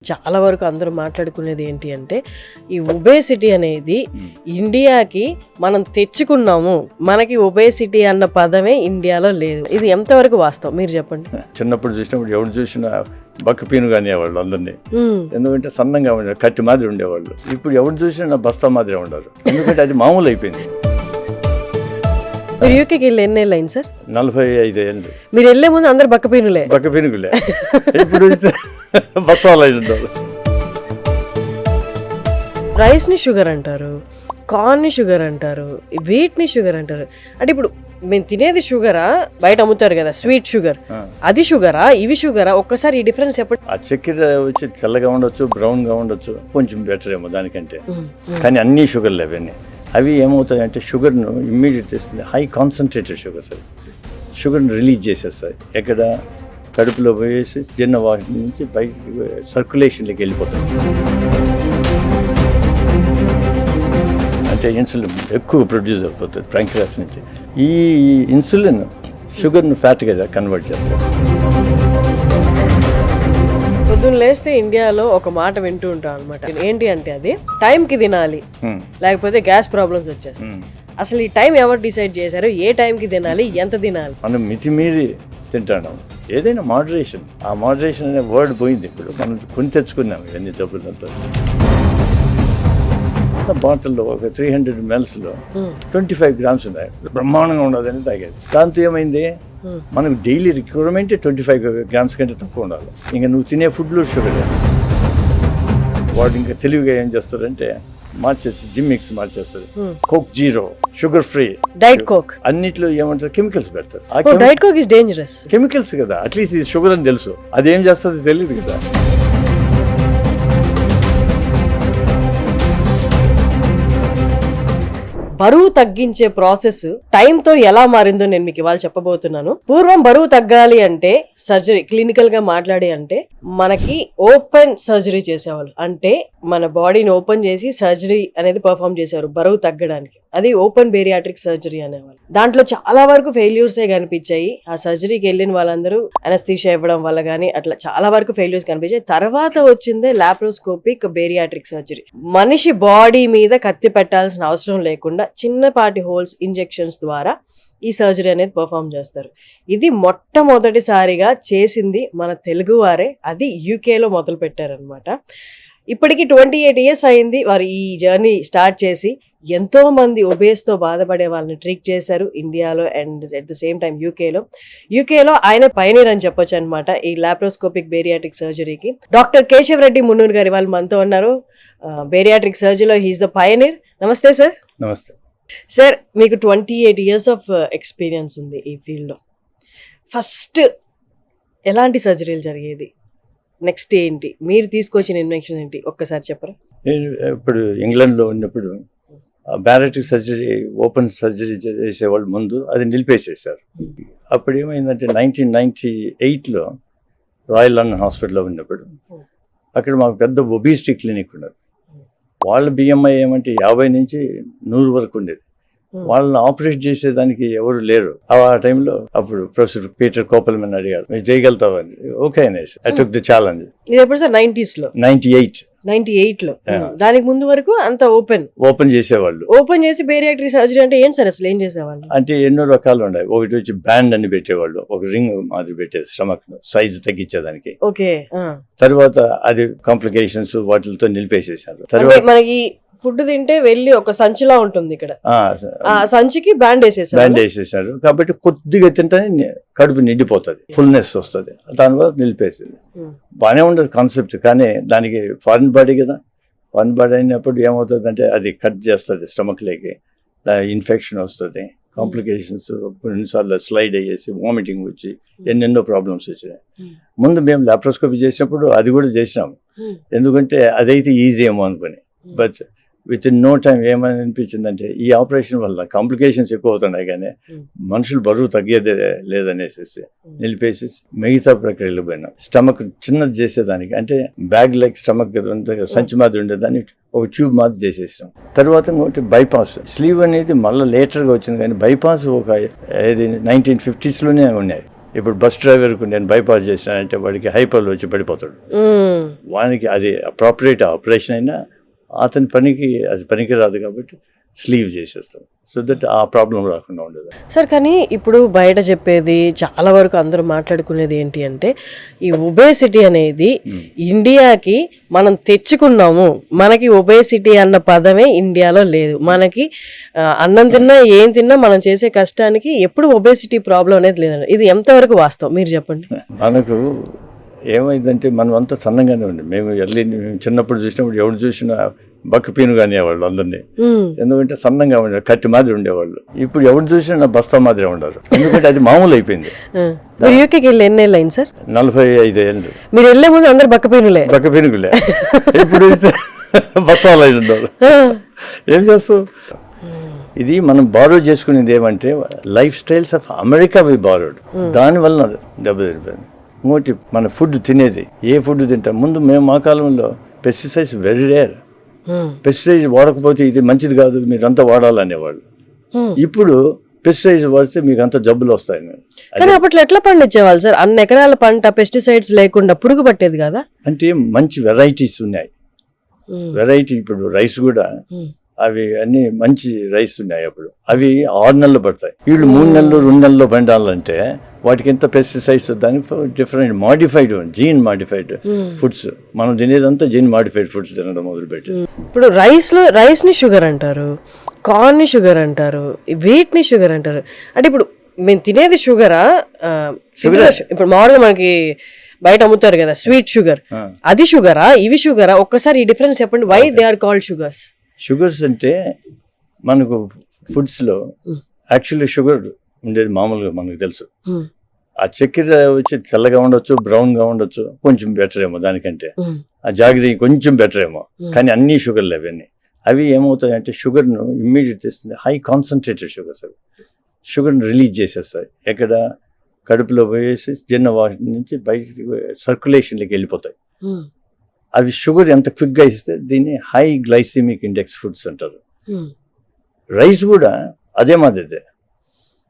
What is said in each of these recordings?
చాలా వరకు అందరూ మాట్లాడుకునేది ఏంటి అంటే ఈ ఒబేసిటీ అనేది ఇండియాకి మనం తెచ్చుకున్నాము, మనకి ఒబేసిటీ అన్న పదమే ఇండియాలో లేదు. ఇది ఎంతవరకు వాస్తవం మీరు చెప్పండి. చిన్నప్పుడు చూసినప్పుడు ఎవరు చూసినా బక్కపీనుగా అనేవాళ్ళు అందరినీ, ఎందుకంటే సన్నంగా ఉండేవాళ్ళు, కట్టి మాదిరి ఉండేవాళ్ళు. ఇప్పుడు ఎవరు చూసినా బస్తా మాదిరి ఉండరు, ఎందుకంటే అది మామూలు అయిపోయింది. మీరు యూకేకి వెళ్ళి ఎన్నేళ్ళు అయింది సార్? 45 ఏళ్ళు. మీరు వెళ్ళే ముందు అందరు బక్కపీనులే. ఇప్పుడు బస్తాలు అయి ఉండవు. రైస్ని షుగర్ అంటారు, కార్న్ని షుగర్ అంటారు, వీట్ని షుగర్ అంటారు. అంటే ఇప్పుడు మేము తినేది షుగరా, బయట అమ్ముతారు కదా స్వీట్ షుగర్, అది షుగరా ఇవి షుగరా? ఒక్కసారి ఈ డిఫరెన్స్ చెప్పండి. ఆ చక్కెర వచ్చి తెల్లగా ఉండొచ్చు, బ్రౌన్గా ఉండొచ్చు, కొంచెం బెటర్ ఏమో దానికంటే, కానీ అన్ని షుగర్లు అవన్నీ. అవి ఏమవుతాయంటే షుగర్ను ఇమ్మీడియట్ చేస్తుంది, హై కాన్సన్ట్రేటెడ్ షుగర్స్. అవి షుగర్ను రిలీజ్ చేసేస్తాయి, ఎక్కడ కడుపులో పోయేసి చిన్న వాటి నుంచి బయట సర్క్యులేషన్లోకి వెళ్ళిపోతాయి. అంటే ఇన్సులిన్ ఎక్కువ ప్రొడ్యూస్ అయిపోతుంది ప్యాంక్రియాస్ నుంచి. ఈ ఇన్సులిన్ షుగర్ను ఫ్యాట్గా కన్వర్ట్ చేస్తారు. పొద్దున్న లేస్తే ఇండియాలో ఒక మాట వింటూ ఉంటాం అనమాట, ఏంటి అంటే అది టైంకి తినాలి, లేకపోతే గ్యాస్ ప్రాబ్లమ్స్ వచ్చేస్తాయి. అసలు ఈ టైం ఎవరు డిసైడ్ చేశారు? ఏ టైంకి తినాలి, ఎంత తినాలి? మనం మితిమీరి తింటాం. ఏదైనా మోడరేషన్, ఆ మోడరేషన్ అనే వర్డ్ పోయింది. ఇప్పుడు మనం కొని తెచ్చుకున్నాం ఇవన్నీ డబ్బులంతా. బాటిల్లో ఒక 300 ml 25 grams ఉన్నాయి, బ్రహ్మాండంగా ఉండదని తాగేది. దాంతో ఏమైంది, మనకు డైలీ రిక్వైర్మెంట్ 25 grams కంటే తక్కువ ఉండాలి. ఇంకా నువ్వు తినే ఫుడ్లో షుగర్. వాడు ఇంకా తెలివిగా ఏం చేస్తారంటే మార్చేసి జిమ్ మిక్స్ మార్చేస్తారు. Coke zero, sugar free, diet coke, అన్నిట్లో ఏమంటారు కెమికల్స్ పెడతారు. Diet coke is dangerous. Chemicals కదా, అట్లీస్ట్ ఇది షుగర్ అని తెలుసు, అదేం చేస్తుంది తెలియదు కదా. బరువు తగ్గించే ప్రాసెస్ టైంతో ఎలా మారిందో నేను మీకు ఇవాళ చెప్పబోతున్నాను. పూర్వం బరువు తగ్గాలి అంటే సర్జరీ, క్లినికల్ గా మాట్లాడి అంటే మనకి ఓపెన్ సర్జరీ చేసేవాళ్ళు. అంటే మన బాడీని ఓపెన్ చేసి సర్జరీ అనేది పర్ఫామ్ చేసేవారు బరువు తగ్గడానికి. అది ఓపెన్ బేరియాట్రిక్ సర్జరీ అనేవాళ్ళు. దాంట్లో చాలా వరకు ఫెయిల్యూర్సే కనిపించాయి. ఆ సర్జరీకి వెళ్ళిన వాళ్ళందరూ అనస్థీషియా ఇవ్వడం వల్ల కానీ అట్లా చాలా వరకు ఫెయిల్యూర్స్ కనిపించాయి. తర్వాత వచ్చిందే లాప్రోస్కోపిక్ బేరియాట్రిక్ సర్జరీ. మనిషి బాడీ మీద కత్తి పెట్టాల్సిన అవసరం లేకుండా చిన్నపాటి హోల్స్, ఇంజెక్షన్స్ ద్వారా ఈ సర్జరీ అనేది పర్ఫామ్ చేస్తారు. ఇది మొట్టమొదటిసారిగా చేసింది మన తెలుగువారే. అది యూకేలో మొదలు పెట్టారనమాట. ఇప్పటికి 28 years అయింది వారు ఈ జర్నీ స్టార్ట్ చేసి. ఎంతో మంది ఒబేస్తో బాధపడే వాళ్ళని ట్రీట్ చేశారు ఇండియాలో and at the same time యూకేలో ఆయన పైనీర్ అని చెప్పొచ్చు అనమాట ఈ లాప్రోస్కోపిక్ బేరియాట్రిక్ సర్జరీకి. డాక్టర్ కేశవ్ రెడ్డి మున్నూరు గారి వాళ్ళు మనతో ఉన్నారు. బేరియాట్రిక్ సర్జరీలో హీఈస్ ద పైనీర్. నమస్తే సార్. నమస్తే సార్. మీకు 28 years ఆఫ్ ఎక్స్పీరియన్స్ ఉంది ఈ ఫీల్డ్లో. ఫస్ట్ ఎలాంటి సర్జరీలు జరిగేది, నెక్స్ట్ ఏంటి, మీరు తీసుకొచ్చిన ఇన్వెన్షన్ ఏంటి, ఒక్కసారి చెప్పరా? నేను ఇప్పుడు ఇంగ్లాండ్లో ఉన్నప్పుడు బేరియాట్రిక్ సర్జరీ, ఓపెన్ సర్జరీ చేసేవాళ్ళు ముందు అది నిలిపేసేసారు. అప్పుడు ఏమైందంటే 1998లో రాయల్ లండన్ హాస్పిటల్లో ఉన్నప్పుడు అక్కడ మాకు పెద్ద ఒబిసిటీ క్లినిక్ ఉన్నది. వాళ్ళ బిఎంఐ ఏమంటే 50 నుంచి 100 వరకు ఉండేది. వాళ్ళని ఆపరేట్ చేసేదానికి ఎవరు లేరు ఆ టైంలో. అప్పుడు ప్రొఫెసర్ పీటర్ కోపల్మన్ అడిగారు, మీరు చేయగలుగుతావని. ఓకే అనేసి ఐ టుక్ ది ఛాలెంజ్. ఇది ఎప్పుడు సార్? 98లో. దానికి ముందు వరకు అంత ఓపెన్ చేసేవాళ్ళు. ఓపెన్ చేసి బేరియాట్రిక్ సర్జరీ అంటే ఏంటి సార్, అసలు ఏం చేసేవాళ్ళు? అంటే ఎన్నో రకాలు ఉన్నాయి. ఒకటి వచ్చి బ్యాండ్ అని పెట్టేవాళ్ళు, ఒక రింగ్ మాదిరి పెట్టేది స్టమక్ సైజ్ తగ్గించేదానికి. ఓకే. తర్వాత అది కాంప్లికేషన్స్ వాటితో నిలిపేసేసారు. తర్వాత మనకి ఫుడ్ తింటే వెళ్ళి ఒక సంచిలా ఉంటుంది ఇక్కడ, ఆ సంచికి బ్యాండ్ వేసేసారు. కాబట్టి కొద్దిగా తింటే కడుపు నిండిపోతుంది, ఫుల్నెస్ వస్తుంది, దానివల్ల నిలిపేసేది. బాగానే ఉండదు కాన్సెప్ట్, కానీ దానికి ఫారిన్ బాడీ కదా. ఫారిన్ బాడీ అయినప్పుడు ఏమవుతుంది అంటే అది కట్ చేస్తుంది స్టమక్లోకి, ఇన్ఫెక్షన్ వస్తుంది, కాంప్లికేషన్స్, కొన్నిసార్లు స్లైడ్ అయ్యేసి వామిటింగ్ వచ్చి ఎన్నెన్నో ప్రాబ్లమ్స్ వచ్చినాయి. ముందు మేము లాప్రోస్కోపీ చేసినప్పుడు అది కూడా చేసినాము, ఎందుకంటే అదైతే ఈజీ ఏమో అనుకుని. But within no time ఏమని అనిపించిందంటే ఈ ఆపరేషన్ వల్ల కాంప్లికేషన్స్ ఎక్కువ అవుతున్నాయి, కానీ మనుషులు బరువు తగ్గేదే లేదనేసి నిలిపేసి మిగతా ప్రక్రియలు పోయినాం. స్టమక్ చిన్నది చేసేదానికి, అంటే బ్యాగ్ లైక్ స్టమక్ సంచి మాదిరి ఉండేదాన్ని ఒక ట్యూబ్ మాదిరి చేసేసాం. తర్వాత ఇంకోటి బైపాస్. స్లీవ్ అనేది మళ్ళీ లేటర్గా వచ్చింది, కానీ బైపాస్ ఒక 1950s ఉన్నాయి. ఇప్పుడు బస్ డ్రైవర్కు నేను బైపాస్ చేసినానంటే వాడికి హైపర్లో వచ్చి పడిపోతాడు. వానికి అది అప్రాపరియేట్ ఆపరేషన్ అయినా అతని పనికి అది పనికి రాదు కాబట్టి స్లీవ్ చేసేస్తాం. సో దట్ ఆ ప్రాబ్లం రాకుండా ఉండదు సార్. కానీ ఇప్పుడు బయట చెప్పేది చాలా వరకు అందరూ మాట్లాడుకునేది ఏంటి అంటే ఈ ఒబేసిటీ అనేది ఇండియాకి మనం తెచ్చుకున్నాము, మనకి ఒబేసిటీ అన్న పదమే ఇండియాలో లేదు. మనకి అన్నం తిన్నా ఏం తిన్నా మనం చేసే కష్టానికి ఎప్పుడు ఒబేసిటీ ప్రాబ్లం అనేది లేదండి. ఇది ఎంతవరకు వాస్తవం మీరు చెప్పండి. మనకు ఏమైందంటే మనం అంతా సన్నంగానే ఉంది. మేము చిన్నప్పుడు చూసినప్పుడు ఎవరు చూసినా బక్కపీను కానివ్వాలి అందరినీ, ఎందుకంటే సన్నంగా ఉండేవాళ్ళు, కట్టి మాదిరి ఉండేవాళ్ళు. ఇప్పుడు ఎవరు చూసినా బస్తా మాదిరి ఉండరు, ఎందుకంటే అది మామూలు అయిపోయింది. యూకేకి వెళ్ళి ఎన్ని ఏళ్ళు అయింది సార్? 45 ఏళ్ళు. మీరు వెళ్ళే ముందు అందరు బక్కపీనులే. ఇప్పుడు బస్తాలు అయి ఉన్నారు. ఏం చేస్తావు? ఇది మనం బారో చేసుకునేది ఏమంటే lifestyles of America we borrowed, దానివల్ల దెబ్బతిరిపోయింది. ఇంకోటి మన ఫుడ్ తినేది, ఏ ఫుడ్ తింటాం. ముందు మేము మా కాలంలో పెస్టిసైడ్స్ వెరీ రేర్, పెస్టిసైడ్స్ వాడకపోతే ఇది మంచిది కాదు మీరంతా వాడాలనేవాళ్ళు. ఇప్పుడు పెస్టిసైడ్స్ వాడితే మీకు అంత జబ్బులు వస్తాయి. కానీ అప్పట్లో ఎట్లా పండించేవాళ్ళు సార్? అన్ని ఎకరాల పంట పెస్టిసైడ్స్ లేకుండా పురుగు పట్టేది కదా. అంటే మంచి వెరైటీస్ ఉన్నాయి. వెరైటీ ఇప్పుడు రైస్ కూడా అవి అన్ని మంచి రైస్ ఉన్నాయి. అప్పుడు అవి 6 నెలలు పడతాయి, వీళ్ళు 3 నెలలు 2 నెలల్లో పండాలంటే వాటికి ఎంత పెస్టిసైడ్స్, దానికి different modified gene modified foods. మనం తినేదంతా జీన్ మాడిఫైడ్ ఫుడ్స్ తినడం మొదలుపెట్టి. ఇప్పుడు రైస్ ని షుగర్ అంటారు, కార్న్ ని షుగర్ అంటారు, వీట్ ని షుగర్ అంటారు. అంటే ఇప్పుడు మేము తినేది షుగరా? ఇప్పుడు మామూలుగా మనకి బయట అమ్ముతారు కదా స్వీట్ షుగర్, అది షుగరా ఇవి షుగరా? ఒక్కసారి ఈ డిఫరెన్స్ చెప్పండి. Why they are called sugars? Sugars అంటే మనకు ఫుడ్స్లో యాక్చువల్లీ షుగర్ ఉండేది మామూలుగా మనకు తెలుసు. ఆ చక్కెర వచ్చి తెల్లగా ఉండొచ్చు, బ్రౌన్గా ఉండొచ్చు, కొంచెం బెటర్ ఏమో దానికంటే. ఆ జాగ్రత్త కొంచెం బెటర్ ఏమో, కానీ అన్ని షుగర్లు అవన్నీ. అవి ఏమవుతాయంటే షుగర్ను ఇమ్మీడియట్ చేస్తుంది, హై కాన్సన్ట్రేటెడ్ షుగర్స్. అవి షుగర్ని రిలీజ్ చేసేస్తాయి, ఎక్కడ కడుపులో పోయేసి జీర్ణవాహి నుంచి బయటికి సర్క్యులేషన్లోకి వెళ్ళిపోతాయి. అవి షుగర్ ఎంత క్విక్గా ఇస్తే దీన్ని హై గ్లైసిమిక్ ఇండెక్స్ ఫుడ్స్ అంటారు. రైస్ కూడా అదే మాదిరిదే,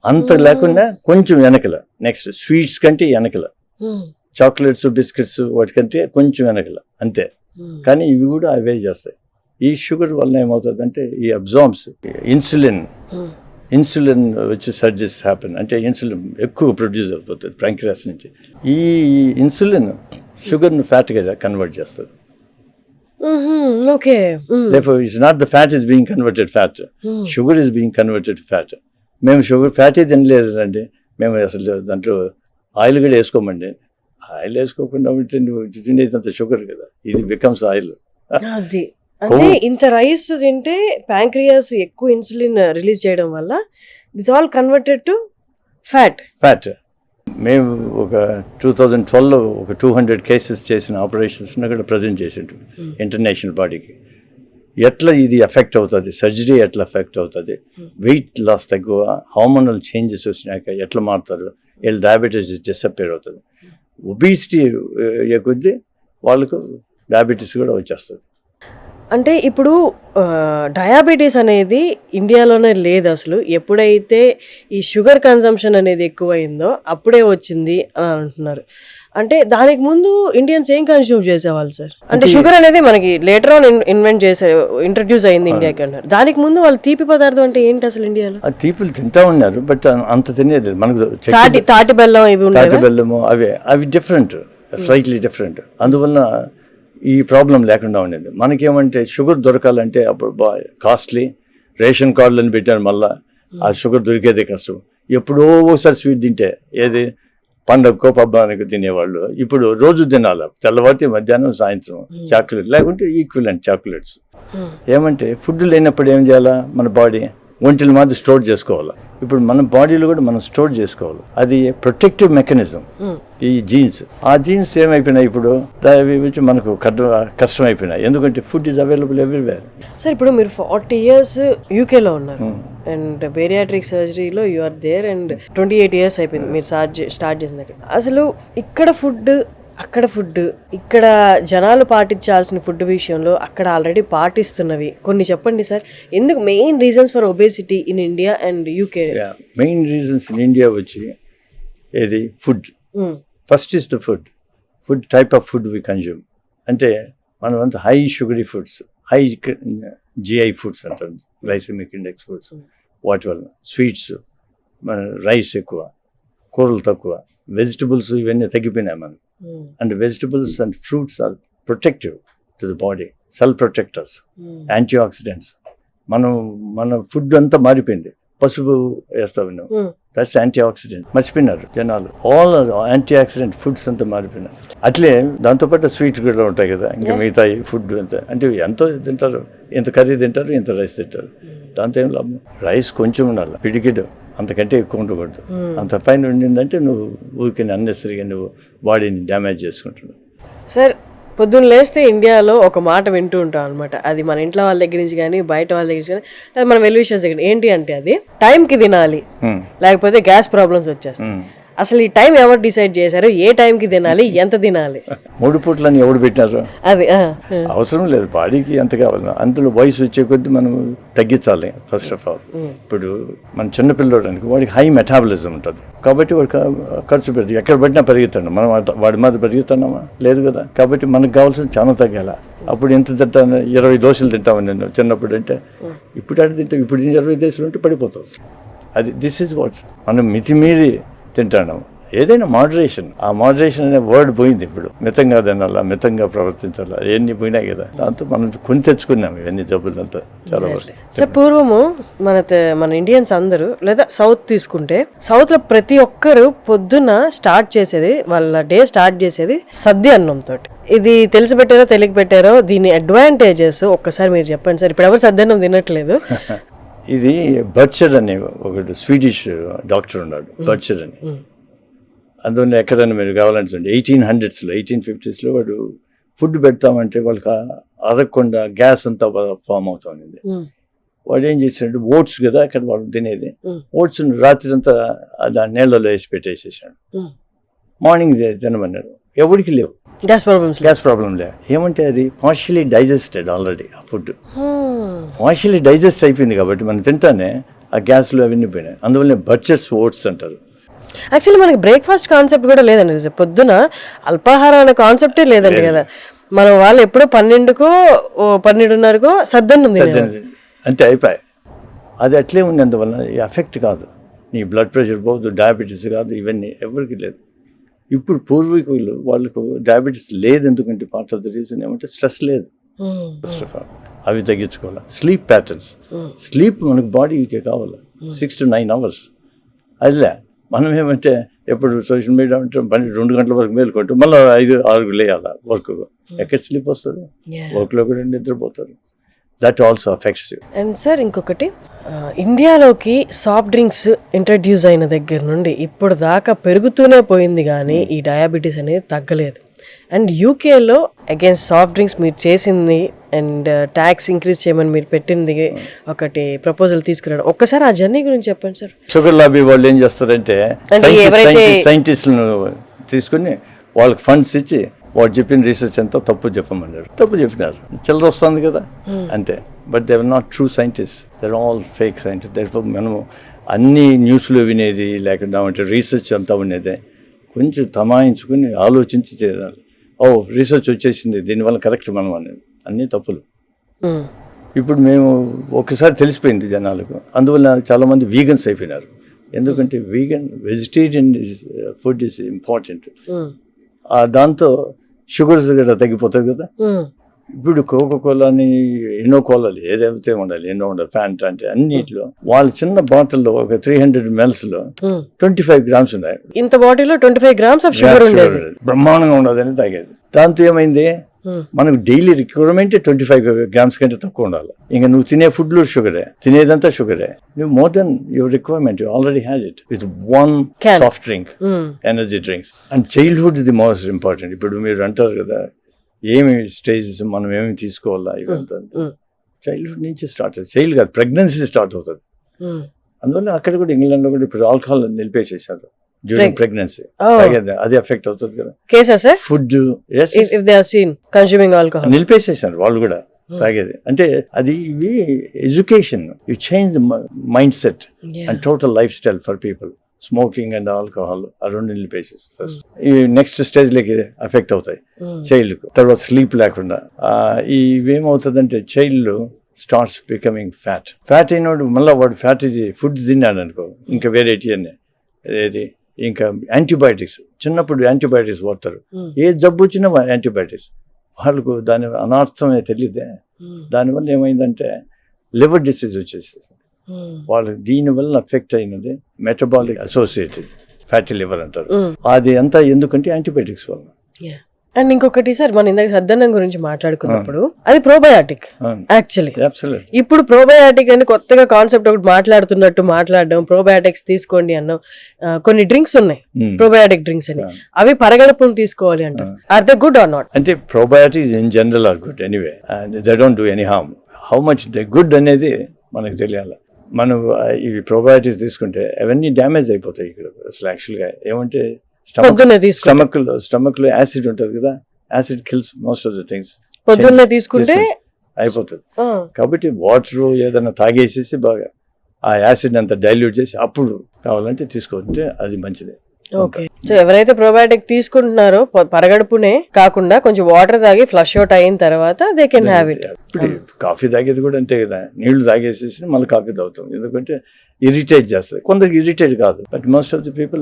అంత లేకుండా కొంచెం వెనకల. నెక్స్ట్ స్వీట్స్ కంటే వెనకల, చాక్లెట్స్ బిస్కెట్స్ వాటికంటే కొంచెం వెనకల అంతే. కానీ ఇవి కూడా అవే చేస్తాయి. ఈ షుగర్ వల్ల ఏమవుతుందంటే ఈ అబ్జార్బ్స్ ఇన్సులిన్ వచ్చి సర్జెస్ హ్యాపెన్, అంటే ఇన్సులిన్ ఎక్కువ ప్రొడ్యూస్ అయిపోతుంది ప్యాంక్రియాస్ నుంచి. ఈ ఇన్సులిన్ షుగర్ను ఫ్యాట్గా కన్వర్ట్ చేస్తుంది. Therefore, it's not the fat is being converted fat. Sugar is being converted to fat. మేము షుగర్ ఫ్యాటీ తినలేదు అండి, మేము అసలు దాంట్లో ఆయిల్ కూడా వేసుకోమండి. ఆయిల్ వేసుకోకుండా తినేదంత షుగర్ కదా, ఇది బికమ్స్ ఆయిల్. అది అంటే ఇంత రైస్ తింటే ప్యాంక్రియాస్ ఎక్కువ ఇన్సులిన్ రిలీజ్ చేయడం వల్ల this all converted to fat. మేము ఒక 2012లో ఒక 200 కేసెస్ చేసిన ఆపరేషన్స్ని కూడా ప్రజెంట్ చేసిండు ఇంటర్నేషనల్ బాడీకి. ఎట్లా ఇది ఎఫెక్ట్ అవుతుంది, సర్జరీ ఎట్లా ఎఫెక్ట్ అవుతుంది, వెయిట్ లాస్ తక్కువ, హార్మోనల్ చేంజెస్ వచ్చినాక ఎట్లా మారుతారు, వీళ్ళు డయాబెటీస్ డిసప్పేర్ అవుతుంది. ఒబిసిటీ కొద్దీ వాళ్ళకు డయాబెటీస్ కూడా వచ్చేస్తుంది. అంటే ఇప్పుడు డయాబెటీస్ అనేది ఇండియాలోనే లేదు అసలు. ఎప్పుడైతే ఈ షుగర్ కన్సంప్షన్ అనేది ఎక్కువైందో అప్పుడే వచ్చింది అని అంటున్నారు. అంటే దానికి ముందు ఇండియన్స్ ఏం కన్స్యూమ్ చేసేవాళ్ళు సార్? అంటే షుగర్ అనేది మనకి లేటర్ ఆన్ ఇంట్రడ్యూస్ అయింది ఇండియాకి అన్నారు. దానికి ముందు వాళ్ళు తీపి పదార్థం అంటే ఏంటి అసలు ఇండియాలో? తీపిలు తింటా ఉన్నారు, బట్ అంత తినేది మనకు. తాటి బెల్లం ఇవి, తాటి బెల్లము అవి డిఫరెంట్, స్లైట్లీ డిఫరెంట్. అందువల్ల ఈ ప్రాబ్లం లేకుండా ఉండేది. మనకేమంటే షుగర్ దొరకాలంటే అప్పుడు కాస్ట్లీ, రేషన్ కార్డులను పెట్టారు, మళ్ళీ ఆ షుగర్ దొరికేదే కష్టం. ఎప్పుడో ఒకసారి స్వీట్ తింటే, ఏది పండగకో పబ్బానికి తినేవాళ్ళు ఇప్పుడు రోజు తినాలి, తెల్లవారితే మధ్యాహ్నం సాయంత్రం చాక్లెట్, లేకుంటే ఈక్వలెంట్ చాక్లెట్స్. ఏమంటే ఫుడ్ లేనప్పుడు ఏం చేయాలా, మన బాడీ ఒంటిని మాత్రం స్టోర్ చేసుకోవాలి. ఇప్పుడు మన బాడీలో కూడా మనం స్టోర్ చేసుకోవాలి, అది ప్రొటెక్టివ్ మెకానిజం. ఈ జీన్స్, ఆ జీన్స్ ఏమైపోయినాయి ఇప్పుడు వచ్చి మనకు కష్టం అయిపోయినాయి, ఎందుకంటే food is available everywhere. Sir ఇప్పుడు మీరు 40 years యూకేలో ఉన్నారు అండ్ బేరియాట్రిక్ సర్జరీలో you are there and 28 years అయిపోయింది మీరు స్టార్ట్ చేసిన దగ్గర. అసలు ఇక్కడ ఫుడ్, అక్కడ ఫుడ్, ఇక్కడ జనాలు పాటించాల్సిన ఫుడ్ విషయంలో అక్కడ ఆల్రెడీ పాటిస్తున్నవి కొన్ని చెప్పండి సార్. ఎందుకు main reasons for obesity in India and UK? Main reasons in India వచ్చి ఏది food. First is the food type of food we consume. అంటే మనం అంతా high sugary foods, high GI foods అంటారు, గ్లైసెమిక్ ఇండెక్స్ ఫుడ్స్. వాటి వల్ల sweets, మన rice ఎక్కువ, కూరలు తక్కువ, వెజిటబుల్స్ ఇవన్నీ తగ్గిపోయినాయి మనం. And vegetables and fruits are protective to the body, cell protectors, antioxidants. మన ఫుడ్ అంతా మారిపోయింది. పసుపు వేస్తావు నువ్వు, దట్స్ యాంటీ ఆక్సిడెంట్. మర్చిపోయినారు జనాలు. ఆల్ యాంటీ ఆక్సిడెంట్ ఫుడ్స్ అంతా మారిపోయినారు. అట్లే దాంతోపాటు స్వీట్ కూడా ఉంటాయి కదా, ఇంకా మిగతా ఫుడ్ అంతా. అంటే ఎంతో తింటారు, ఇంత కర్రీ తింటారు, ఇంత రైస్ తింటారు. దాంతో ఏం లాభం? రైస్ కొంచెం ఉండాలి, పిడికిడు, అంతకంటే ఎక్కువ ఉండకూడదు. అంత పైన ఉండిందంటే నువ్వు ఊరికి అన్నెసరిగా నువ్వు బాడీని డ్యామేజ్ చేసుకుంటున్నావు. సార్, పొద్దున్న లేస్తే ఇండియాలో ఒక మాట వింటూ ఉంటాం అనమాట. అది మన ఇంట్లో వాళ్ళ దగ్గర నుంచి కానీ, బయట వాళ్ళ దగ్గర నుంచి కానీ, అది మన వెల్ విషర్స్ దగ్గర. ఏంటి అంటే అది టైంకి తినాలి, లేకపోతే గ్యాస్ ప్రాబ్లమ్స్ వచ్చేస్తాయి. అసలు ఈ టైం ఎవరు డిసైడ్ చేశారు? ఏ టైంకి తినాలి, ఎంత తినాలి? 3 పూట్లని ఎవరు పెట్టినారు? అది అవసరం లేదు, బాడీకి ఎంత కావాలి. అందులో వయసు వచ్చే కొద్దీ మనం తగ్గించాలి. ఫస్ట్ ఆఫ్ ఆల్ ఇప్పుడు మన చిన్నపిల్లడు అనుకో, వాడికి హై మెటాబలిజం ఉంటుంది కాబట్టి వాడు ఖర్చు పెడుతుంది. ఎక్కడ పడినా పెరుగుతాడు. మనం వాడి మీద పెరుగుతున్నామా? లేదు కదా. కాబట్టి మనకు కావాల్సింది చాలా తగ్గాల. అప్పుడు ఎంత తింటాను? 20 దోశలు తింటాము నేను చిన్నప్పుడు. అంటే ఇప్పుడు అడిగి తింటాం. ఇప్పుడు 20 దోశలు ఉంటే పడిపోతాం. అది దిస్ ఈజ్ వాట్. మనం మితిమీరి తింటాను. ఏదైనా మోడరేషన్, ఆ మోడరేషన్ అనే వర్డ్ పోయింది. ఇప్పుడు మితంగా తినాలా, మితంగా ప్రవర్తించాలా, ఇవన్నీ పోయినాయి కదా. దాంతో మనం కొని తెచ్చుకున్నాం ఇవన్నీ జబ్బులంతా చాలా వరకు. సార్, పూర్వము మన ఇండియన్స్ అందరూ, లేదా సౌత్ తీసుకుంటే, సౌత్ లో ప్రతి ఒక్కరు పొద్దున్న స్టార్ట్ చేసేది, వాళ్ళ డే స్టార్ట్ చేసేది సద్య అన్నం తోటి. ఇది తెలిసి పెట్టారో తెలియక పెట్టారో, దీని అడ్వాంటేజెస్ ఒక్కసారి మీరు చెప్పండి సార్. ఇప్పుడు ఎవరు సద్దన్నం తినట్లేదు. ఇది బర్చర్ అనే ఒకటి స్వీడిష్ డాక్టర్ ఉన్నాడు, బర్చర్ అని. అందువల్ల ఎక్కడైనా మీరు కావాలంటే 1850s వాడు ఫుడ్ పెడతామంటే వాళ్ళకి అరగకుండా గ్యాస్ అంతా ఫామ్ అవుతా ఉంది. వాడు ఏం చేశాడు, ఓట్స్ కదా అక్కడ వాళ్ళు తినేది, ఓట్స్ రాత్రి అంతా దాని నీళ్ళలో వేసి పెట్టేసేసాడు. మార్నింగ్ తినమన్నారు, ఎవరికి లేవు గ్యాస్ ప్రాబ్లం లే. ఏమంటే అది పార్షియలీ డైజెస్టెడ్ ఆల్రెడీ. ఆ ఫుడ్ పార్షియలీ డైజెస్ట్ అయిపోయింది కాబట్టి మనం తింటానే ఆ గ్యాస్లో అవన్నీ పోయినాయి. అందువల్ల బర్చర్స్ ఓట్స్ అంటారు. యాక్చువల్లీ మనకి బ్రేక్ఫాస్ట్ కాన్సెప్ట్ కూడా లేదండి. పొద్దున అల్పాహారం అనే కాన్సెప్టే లేదండి కదా. మన వాళ్ళు ఎప్పుడో 12కో 12:30కో సద్దన్నం అంతే అయిపోయాయి. అది అట్లే ఉంది. అందువల్ల ఎఫెక్ట్ కాదు, నీ బ్లడ్ ప్రెషర్ పోదు, డయాబెటీస్ కాదు, ఇవన్నీ ఎవరికి లేదు. ఇప్పుడు పూర్వీకులు వాళ్ళకు డయాబెటీస్ లేదు. ఎందుకంటే పార్ట్ ఆఫ్ ద రీజన్ ఏమంటే స్ట్రెస్ లేదు. ఫస్ట్ ఆఫ్ ఆల్ అవి తగ్గించుకోవాలి. స్లీప్ ప్యాటర్న్స్, స్లీప్ మనకు బాడీకి కావాలి 6 to 9 hours. అదిలే మనం ఏమంటే ఎప్పుడు సోషల్ మీడియా ఉంటే 2 గంటల వరకు మేలుకుంటూ మళ్ళీ 5-6 లేయాలి వర్క్. ఎక్కడ స్లీప్ వస్తుంది? వర్క్లో కూడా నిద్రపోతారు. That also affects you. And sir, ఇంకొకటి, ఇండియాలోకి సాఫ్ట్ డ్రింక్స్ ఇంట్రడ్యూస్ అయిన దగ్గర నుండి ఇప్పుడు దాకా పెరుగుతూనే పోయింది, కానీ ఈ డయాబెటీస్ అనేది తగ్గలేదు. అండ్ యూకేలో అగైన్స్ సాఫ్ట్ డ్రింక్స్ మీరు చేసింది అండ్ ట్యాక్స్ ఇంక్రీజ్ చేయమని మీరు పెట్టింది ఒకటి ప్రపోజల్ తీసుకురావడం, ఒక్కసారి ఆ జర్నీ గురించి చెప్పండి సార్. షుగర్ లాబీ వాళ్ళు ఏం చేస్తారంటే సైంటిస్టులను తీసుకుని వాళ్ళకి ఫండ్స్ ఇచ్చి వాడు చెప్పిన రీసెర్చ్ అంతా తప్పు చెప్పమన్నారు. తప్పు చెప్పినారు, చిల్లర వస్తుంది కదా అంతే. But they are not true scientist, they are all fake scientist. Therefore మనము అన్ని న్యూస్లో వినేది లేకుండా అంటే రీసెర్చ్ అంతా ఉండేదే కొంచెం తమాయించుకుని ఆలోచించి చేయాలి. రీసెర్చ్ వచ్చేసింది దీనివల్ల కరెక్ట్ మనం అనేది, అన్నీ తప్పులు. ఇప్పుడు మేము ఒకసారి తెలిసిపోయింది జనాలకు. అందువల్ల చాలామంది వీగన్స్ అయిపోయినారు. ఎందుకంటే వెజిటేరియన్ ఫుడ్ ఈజ్ ఇంపార్టెంట్. దాంతో షుగర్స్ కూడా తగ్గిపోతుంది కదా. ఇప్పుడు కోకోకోలాని ఎన్నో కోలాలు ఏదైతే ఉండాలి, ఎన్నో ఉండాలి, ఫ్యాంట్ అంటే అన్నిట్లో వాళ్ళ చిన్న బాటిల్లో ఒక 300 ml లో 25 grams ఉన్నాయి. ఇంత బాటిల్లో 25 grams ఆఫ్ షుగర్ ఉండేది, బ్రహ్మాండంగా ఉండదని తాగేది. దాంతో ఏమైంది, మనకు డైలీ రిక్వైర్మెంట్ 25 grams కంటే తక్కువ ఉండాలి. ఇంకా నువ్వు తినే ఫుడ్లో షుగరే, తినేదంతా షుగరే. నువ్వు more than your requirement you already had it with one soft drink, energy drinks. And childhood the most important. ఇప్పుడు మీరు అంటారు కదా ఏమి స్టేజెస్ మనం ఏమి తీసుకోవాలా, ఇవంతా చైల్డ్హుడ్ నుంచి స్టార్ట్ అవుతుంది. చైల్డ్ కాదు, ప్రెగ్నెన్సీ స్టార్ట్ అవుతుంది. అందువల్ల అక్కడ కూడా ఇంగ్లాండ్లో కూడా ఇప్పుడు ఆల్కహాల్ నిలిపేసేసారు డ్యూరింగ్ ప్రెగ్నెన్సీ. అది ఎఫెక్ట్ అవుతుంది కదా. ఫుడ్ నిలిపేసేసారు వాళ్ళు కూడా తాగేది. అంటే అది ఇవి education, you change the mind set and total life style for people. Smoking and alcohol ఆ రెండు నిలిపేసేసి ఫస్ట్ ఈ నెక్స్ట్ స్టేజ్లోకి ఎఫెక్ట్ అవుతాయి చైల్డ్కు. తర్వాత స్లీప్ లేకుండా ఇవేమవుతుందంటే చైల్డ్ స్టార్ట్స్ బికమింగ్ ఫ్యాట్ అయినోడు మళ్ళీ వాడు ఫ్యాట్ ఇది ఫుడ్ తిన్నాడు అనుకో ఇంకా వెరైటీ అని ఏది ఇంకా యాంటీబయాటిక్స్ చిన్నప్పుడు యాంటీబయాటిక్స్ వాడతారు. ఏ జబ్బు వచ్చినా యాంటీబయాటిక్స్ వాళ్ళకు దాని అనర్థమే తెలియదే. దానివల్ల ఏమైందంటే లివర్ డిసీజ్ వచ్చేసేసి వాళ్ళకి దీనివల్ల ఎఫెక్ట్ అయినది మెటబాలిక్ అసోసియేటెడ్ ఫ్యాటీ లివర్ అంటారు. అది అంతా ఎందుకంటే యాంటీబయాటిక్స్ వల్ల. అండ్ ఇంకొకటి సార్ మనం ఇందాక సద్దన్నం గురించి మాట్లాడుకున్నప్పుడు అది ప్రోబయాటిక్ యాక్చువల్లీ. ఇప్పుడు ప్రోబయాటిక్ అని కొత్తగా కాన్సెప్ట్ ఒకటి మాట్లాడడం ప్రోబయాటిక్స్ తీసుకోండి అన్నాం. కొన్ని డ్రింక్స్ ఉన్నాయి ప్రోబయాటిక్ డ్రింక్స్ అని, అవి పరగడుపును తీసుకోవాలి అంటారు. Are they good or not? అంటే probiotics in general are good anyway, they don't do any harm. How much they good అనేది మనకు తెలియాలి. మనం ఇవి ప్రోబయాటిక్స్ తీసుకుంటే అవన్నీ డ్యామేజ్ అయిపోతాయి ఇక్కడ అసలు. యాక్చువల్గా ఏమంటే స్టమక్ లో యాసిడ్ ఉంటుంది కదా, acid kills most of the things. పొద్దున్నే తీసుకుంటే అయిపోతుంది. కాబట్టి వాటర్ ఏదైనా తాగేసేసి బాగా ఆ యాసిడ్ అంతా డైల్యూట్ చేసి అప్పుడు కావాలంటే తీసుకుంటే అది మంచిది. ఓకే. సో ఎవరైతే ప్రోబయాటిక్ తీసుకుంటున్నారో పరగడుపునే కాకుండా కొంచెం వాటర్ తాగి ఫ్లష్ అవుట్ అయిన తర్వాత దే కెన్ హ్యావ్ ఇట్. ఇప్పుడు కాఫీ తాగేది కూడా అంతే కదా, నీళ్లు తాగేసేసి మళ్ళీ కాఫీ తాగుతాం. ఎందుకంటే ఇరిటేట్ చేస్తుంది. కొందరికి ఇరిటేట్ కాదు, but most of the people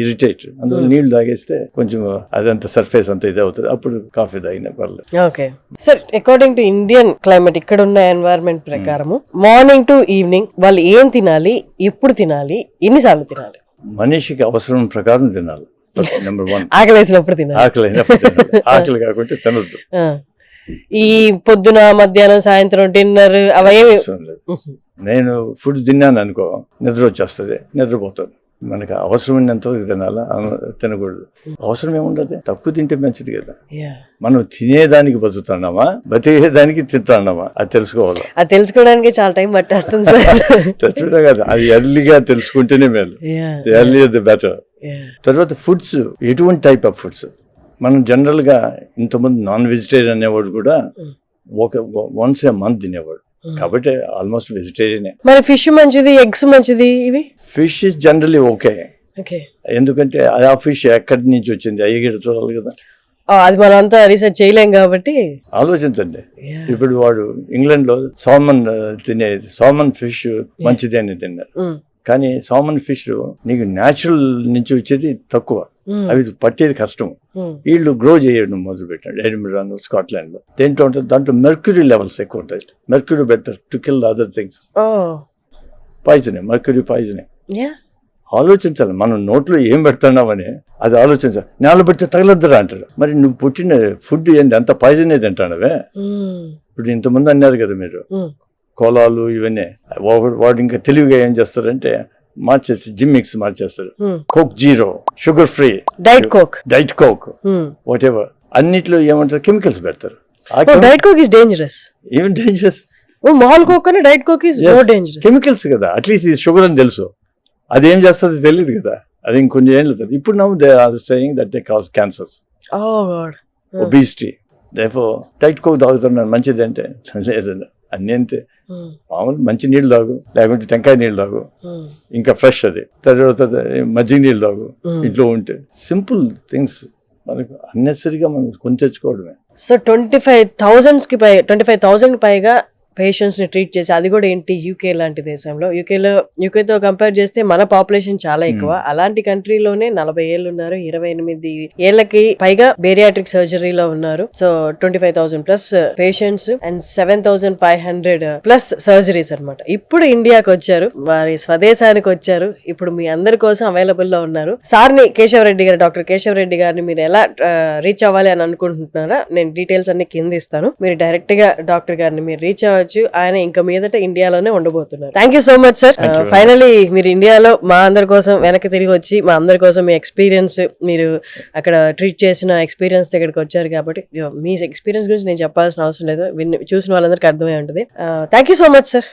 irritate. అందువల్ల నీళ్లు తాగేస్తే కొంచెం అదంతా సర్ఫేస్ అంతా ఇది అవుతుంది, అప్పుడు కాఫీ తాగిన పర్లేదు. Okay sir, according to Indian climate ఇక్కడ ఉన్న ఎన్వైరన్మెంట్ ప్రకారము మార్నింగ్ టు ఈవినింగ్ వాళ్ళు ఏం తినాలి, ఎప్పుడు తినాలి, ఎన్నిసార్లు తినాలి? మనిషికి అవసరం ప్రకారం తినాలి. నెంబర్ 1 ఆకలి వేసినప్పుడు తినాలి. ఆకలి కాకుంటే తినద్దు. ఈ పొద్దున మధ్యాహ్నం సాయంత్రం డిన్నర్ అవేమి నేను ఫుడ్ తిన్నాను అనుకో నిద్ర వచ్చేస్తుంది, నిద్రపోతుంది. మనకి అవసరమైనంత తినాలా, తినకూడదు. అవసరం ఏముండదు, తక్కువ తింటే మంచిది కదా. మనం తినేదానికి బతుకుతున్నామా, బతికేదానికి తింటున్నామా అది తెలుసుకోవాలి. అది తెలుసుకోవడానికి చాలా టైం పట్టేస్తుంది సార్. తట్టుడే కదా, అది ఎర్లీగా తెలుసుకుంటేనే మేలు. Early the better. తర్వాత ఫుడ్స్, ఎటువంటి టైప్ ఆఫ్ ఫుడ్స్. మనం జనరల్ గా ఇంతకుముందు నాన్ వెజిటేరియన్ అనేవాడు కూడా వన్స్ ఏ మంత్ తినేవాడు, కాబట్టి ఆల్మోస్ట్ వెజిటేరియనే. మరి ఫిష్ మంచిది, ఎగ్స్ మంచిది. ఇవి ఫిష్ ఇస్ జనరలీ ఓకే, ఎందుకంటే ఆ ఫిష్ ఎక్కడి నుంచి వచ్చింది అయ్యగిడ చూడాలి కదా. అది మనం అంతా రీసెర్చ్ చేయలేం కాబట్టి ఆలోచించండి. ఇప్పుడు వాడు ఇంగ్లాండ్ లో సాల్మన్ ఫిష్ మంచిది అని తిన్నారు, కానీ సాల్మన్ ఫిష్ నీకు న్యాచురల్ నుంచి వచ్చేది తక్కువ, అవి పట్టేది కష్టం. వీళ్ళు గ్రో చేయడం మొదలు పెట్టాడు ఎడిన్బర్గ్, స్కాట్లాండ్ లో. దేంట్లో ఉంటుంది, దాంట్లో మెర్క్యూరీ లెవెల్స్ ఎక్కువ ఉంటాయి. Mercury better to kill the other things. పాయిజనే, మెర్క్యూరీ పాయిజనే. ఆలోచించాలి, మనం నోట్లో ఏం పెడుతున్నామని అది ఆలోచించాలి. నేల పెడితే తగలద్దరా అంటాడు. మరి నువ్వు పుట్టిన ఫుడ్ ఏంది, అంత పాయిజన్ ఏది అంటానవే. ఇప్పుడు ఇంతమంది అన్నారు కదా మీరు, కోలాలు ఇవన్నీ. వాడు ఇంకా తెలివిగా ఏం చేస్తారంటే మార్చేసి జిమ్ మిక్స్ మార్చేస్తారు. Coke zero, sugar free, diet coke whatever, అన్నిట్లో ఏమంటారు కెమికల్స్ పెడతారు. Diet coke is dangerous. Even dangerous. మాల్ కోక్ అని diet coke is more dangerous. Chemicals కదా, అట్లీస్ట్ ఇది షుగర్ అని తెలుసు, అదేం చేస్తుంది తెలియదు కదా. అది ఇంకొంచెం ఏం లేదు. ఇప్పుడు now they are saying that they cause cancers, obesity. Therefore Diet Coke తాగుతున్నారు మంచిది అంటే లేదండి, అన్నీ అంతే. మామూలు మంచి నీళ్ళు తాగు, లేకుంటే టెంకాయ నీళ్ళు తాగు, ఇంకా ఫ్రెష్ అది. తర్వాత మజ్జిగ నీళ్ళు తాగు ఇంట్లో ఉంటే. సింపుల్ థింగ్స్ మనకు అన్నెసరీగా మనం కొని తెచ్చుకోవడమే. సో 25,000 పైగా పేషెంట్స్ ని ట్రీట్ చేసి, అది కూడా ఏంటి యూకే లాంటి దేశంలో. యూకేతో కంపేర్ చేస్తే మన పాపులేషన్ చాలా ఎక్కువ. అలాంటి కంట్రీలోనే 40 ఏళ్ళు ఉన్నారు, 28 ఏళ్ళకి పైగా బేరియాట్రిక్ సర్జరీలో ఉన్నారు. So 25,000 plus patients and 7,500 plus surgeries అన్నమాట. ఇప్పుడు ఇండియాకి వచ్చారు, వారి స్వదేశానికి వచ్చారు. ఇప్పుడు మీ అందరి కోసం అవైలబుల్ లో ఉన్నారు. సార్ని కేశవరెడ్డి గారు, డాక్టర్ కేశవరెడ్డి గారిని మీరు ఎలా రీచ్ అవ్వాలి అని అనుకుంటున్నారా, నేను డీటెయిల్స్ అన్ని కింద ఇస్తాను. మీరు డైరెక్ట్ గా డాక్టర్ గారిని మీరు రీచ్ అవ్వచ్చు. ఆయన ఇంకా మీదట ఇండియాలోనే ఉండబోతున్నారు. Thank you so much sir. Finally మీరు ఇండియాలో మా అందరి కోసం వెనక్కి తిరిగి వచ్చి మా అందరి కోసం మీ ఎక్స్పీరియన్స్, మీరు అక్కడ ట్రీట్ చేసిన ఎక్స్పీరియన్స్ దగ్గరికి వచ్చారు కాబట్టి మీ ఎక్స్పీరియన్స్ గురించి నేను చెప్పాల్సిన అవసరం లేదు, చూసిన వాళ్ళందరికీ అర్థమై ఉంటుంది. Thank you so much sir.